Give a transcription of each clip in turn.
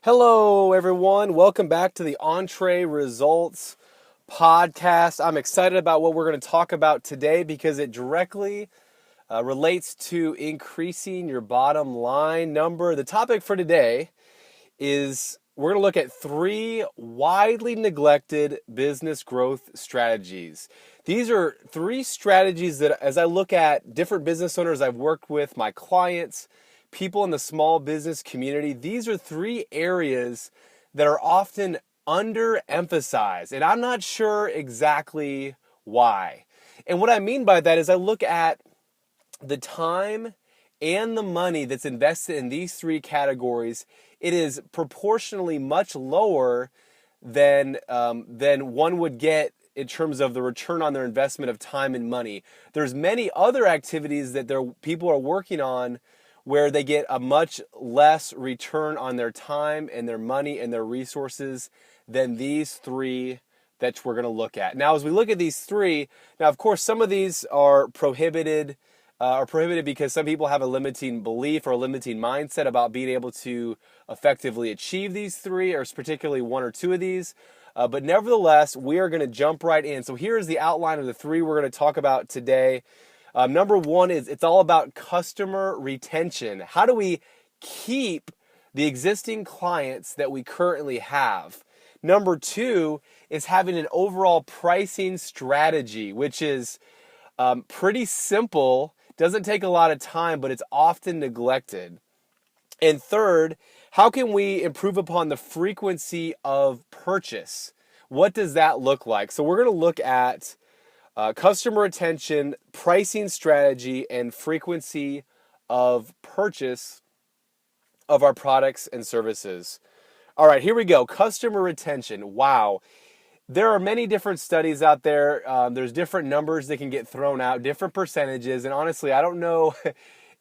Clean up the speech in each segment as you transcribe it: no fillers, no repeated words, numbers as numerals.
Hello, everyone. Welcome back to the Entree Results podcast. I'm excited about what we're going to talk about today because it directly relates to increasing your bottom line number. The topic for today is we're going to look at 3 widely neglected business growth strategies. These are 3 strategies that, as I look at different business owners I've worked with, my clients, people in the small business community, these are 3 areas that are often underemphasized. And I'm not sure exactly why. And what I mean by that is I look at the time and the money that's invested in these 3 categories. It is proportionally much lower than one would get in terms of the return on their investment of time and money. There's many other activities that people are working on where they get a much less return on their time and their money and their resources than these 3 that we're going to look at. Now, as we look at these 3, now of course some of these are prohibited because some people have a limiting belief or a limiting mindset about being able to effectively achieve these 3, or particularly 1 or 2 of these. But nevertheless, we are going to jump right in. So here's the outline of the 3 we're going to talk about today. Number 1 is it's all about customer retention. How do we keep the existing clients that we currently have? Number 2 is having an overall pricing strategy, which is pretty simple, doesn't take a lot of time, but it's often neglected. And third, how can we improve upon the frequency of purchase? What does that look like? So we're going to look at customer retention, pricing strategy, and frequency of purchase of our products and services. All right, here we go. Customer retention. Wow. There are many different studies out there. There's different numbers that can get thrown out, different percentages. And honestly, I don't know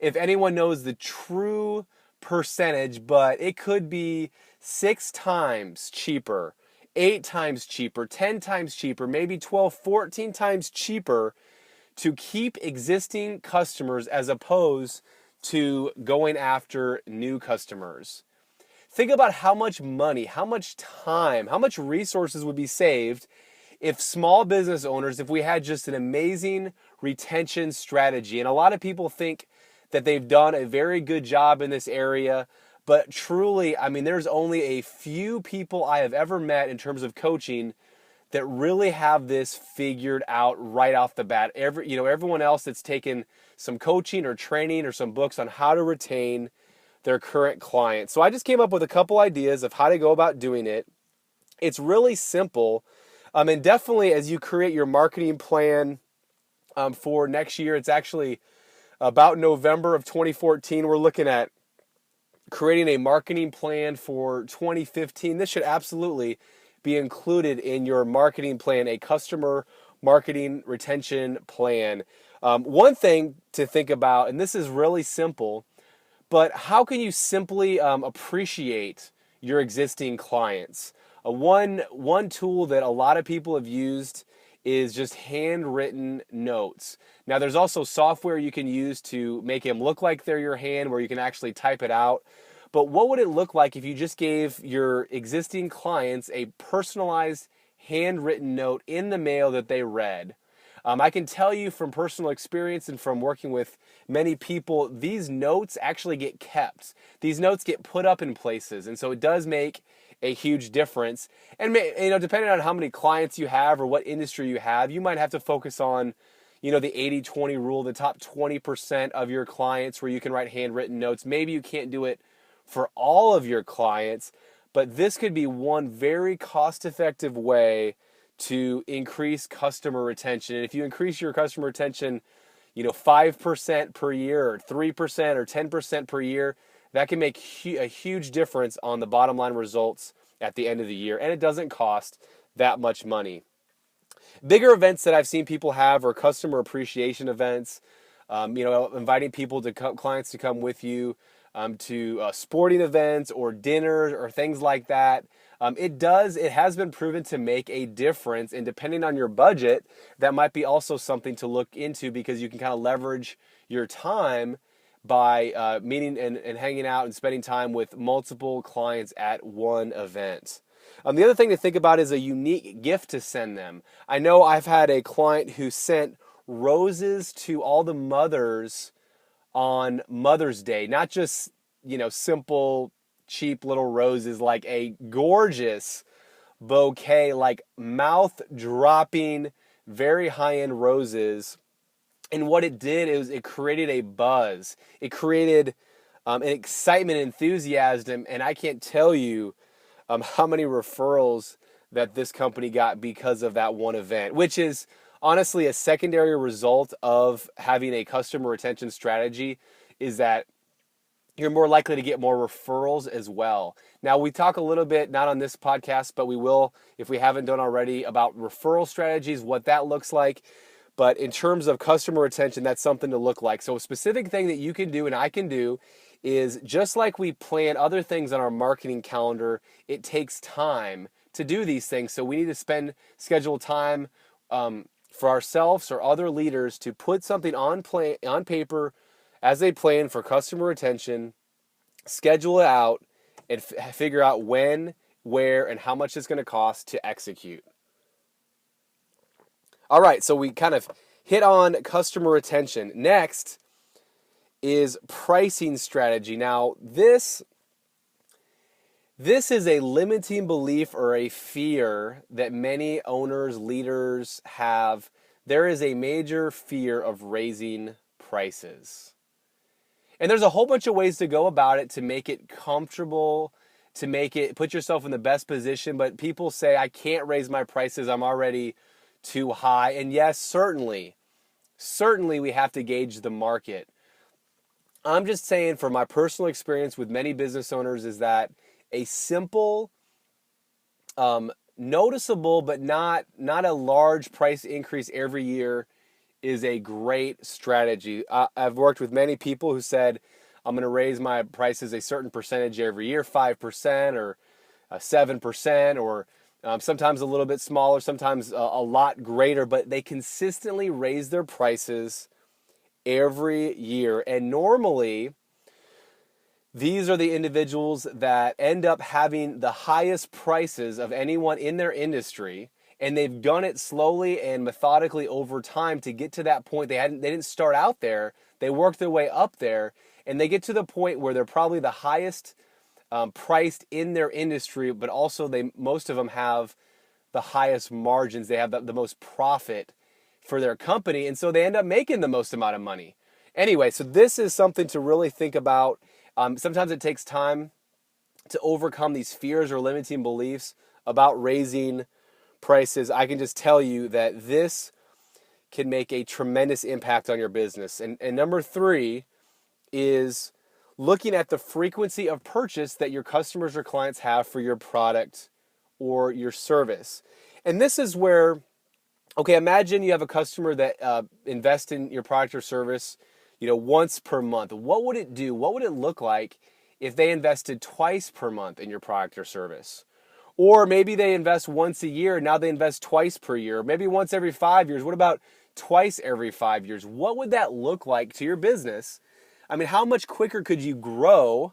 if anyone knows the true percentage, but it could be 6 times cheaper, 8 times cheaper, 10 times cheaper, maybe 12, 14 times cheaper to keep existing customers as opposed to going after new customers. Think about how much money, how much time, how much resources would be saved if small business owners, if we had just an amazing retention strategy. And a lot of people think that they've done a very good job in this area. But truly, I mean, there's only a few people I have ever met in terms of coaching that really have this figured out right off the bat. Everyone else that's taken some coaching or training or some books on how to retain their current clients. So I just came up with a couple ideas of how to go about doing it. It's really simple. And definitely as you create your marketing plan for next year, it's actually about November of 2014, we're looking at creating a marketing plan for 2015. This should absolutely be included in your marketing plan, a customer marketing retention plan. One thing to think about, and this is really simple, but how can you simply appreciate your existing clients? One tool that a lot of people have used is just handwritten notes. Now, there's also software you can use to make them look like they're your hand, where you can actually type it out. But what would it look like if you just gave your existing clients a personalized handwritten note in the mail that they read? I can tell you from personal experience and from working with many people, these notes actually get kept. These notes get put up in places, and so it does make a huge difference. And depending on how many clients you have or what industry you have, you might have to focus on, the 80-20 rule, the top 20% of your clients where you can write handwritten notes. Maybe you can't do it for all of your clients, but this could be one very cost-effective way to increase customer retention. And if you increase your customer retention, 5% per year or 3% or 10% per year, that can make a huge difference on the bottom line results at the end of the year. And it doesn't cost that much money. Bigger events that I've seen people have are customer appreciation events, inviting clients to come with you to sporting events or dinners or things like that. It has been proven to make a difference, and depending on your budget, that might be also something to look into because you can kind of leverage your time by meeting and hanging out and spending time with multiple clients at one event. The other thing to think about is a unique gift to send them. I know I've had a client who sent roses to all the mothers on Mother's Day, not just, simple, cheap little roses, like a gorgeous bouquet, like mouth-dropping, very high-end roses. And what it did is it created a buzz. It created an excitement, enthusiasm, and I can't tell you how many referrals that this company got because of that one event, which is honestly a secondary result of having a customer retention strategy, is that you're more likely to get more referrals as well. Now, we talk a little bit, not on this podcast, but we will, if we haven't done already, about referral strategies, what that looks like. But in terms of customer retention, that's something to look like. So a specific thing that you can do and I can do is, just like we plan other things on our marketing calendar, it takes time to do these things. So we need to schedule time for ourselves or other leaders to put something on paper as a plan for customer retention, schedule it out, and figure out when, where, and how much it's going to cost to execute. All right, so we kind of hit on customer retention. Next is pricing strategy. Now, this is a limiting belief or a fear that many owners, leaders have. There is a major fear of raising prices. And there's a whole bunch of ways to go about it to make it comfortable, to put yourself in the best position. But people say, I can't raise my prices, I'm already too high. And yes, certainly we have to gauge the market. I'm just saying, from my personal experience with many business owners, is that a simple, noticeable, but not a large price increase every year is a great strategy. I've worked with many people who said, I'm going to raise my prices a certain percentage every year, 5% or 7%, or sometimes a little bit smaller, sometimes a lot greater, but they consistently raise their prices every year. And normally, these are the individuals that end up having the highest prices of anyone in their industry, and they've done it slowly and methodically over time to get to that point. They didn't start out there. They worked their way up there, and they get to the point where they're probably the highest priced in their industry, but also most of them have the highest margins. They have the most profit for their company, and so they end up making the most amount of money. Anyway, so this is something to really think about. Sometimes it takes time to overcome these fears or limiting beliefs about raising prices. I can just tell you that this can make a tremendous impact on your business. And number 3 is looking at the frequency of purchase that your customers or clients have for your product or your service. And this is where, okay, imagine you have a customer that invests in your product or service, once per month. What would it do? What would it look like if they invested twice per month in your product or service? Or maybe they invest once a year, now they invest twice per year. Maybe once every 5 years. What about twice every 5 years? What would that look like to your business? I mean, how much quicker could you grow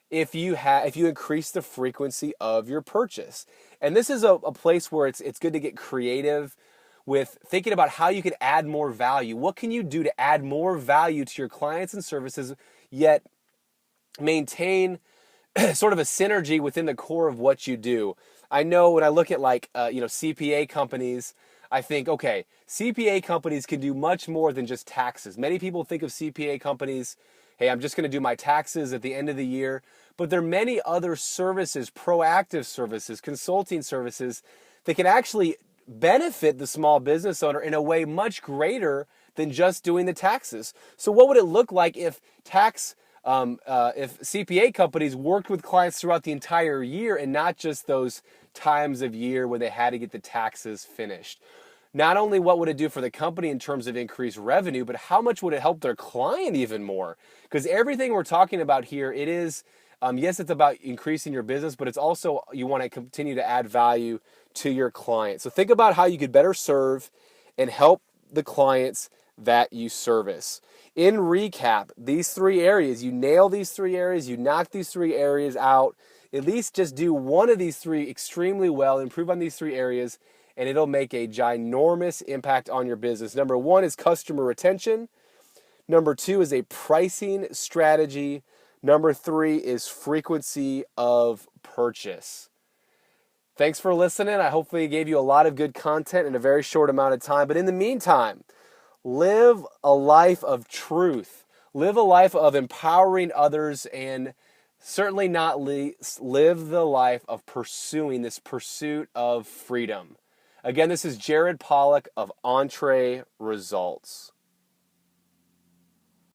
if you increase the frequency of your purchase? And this is a place where it's good to get creative with thinking about how you can add more value. What can you do to add more value to your clients and services, yet maintain sort of a synergy within the core of what you do? I know when I look at CPA companies, I think, okay, CPA companies can do much more than just taxes. Many people think of CPA companies, hey, I'm just going to do my taxes at the end of the year. But there are many other services, proactive services, consulting services that can actually benefit the small business owner in a way much greater than just doing the taxes. So what would it look like if if CPA companies worked with clients throughout the entire year and not just those times of year when they had to get the taxes finished? Not only what would it do for the company in terms of increased revenue, but how much would it help their client even more? Because everything we're talking about here, it is, yes, it's about increasing your business, but it's also, you want to continue to add value to your client. So think about how you could better serve and help the clients that you service. In recap, these 3 areas, you nail these 3 areas, you knock these 3 areas out, at least just do one of these 3 extremely well, improve on these 3 areas, and it'll make a ginormous impact on your business. Number 1 is customer retention. Number 2 is a pricing strategy. Number 3 is frequency of purchase. Thanks for listening. I hopefully gave you a lot of good content in a very short amount of time. But in the meantime, live a life of truth. Live a life of empowering others, and certainly not least, live the life of pursuing this pursuit of freedom. Again, this is Jared Polak of Entree Results.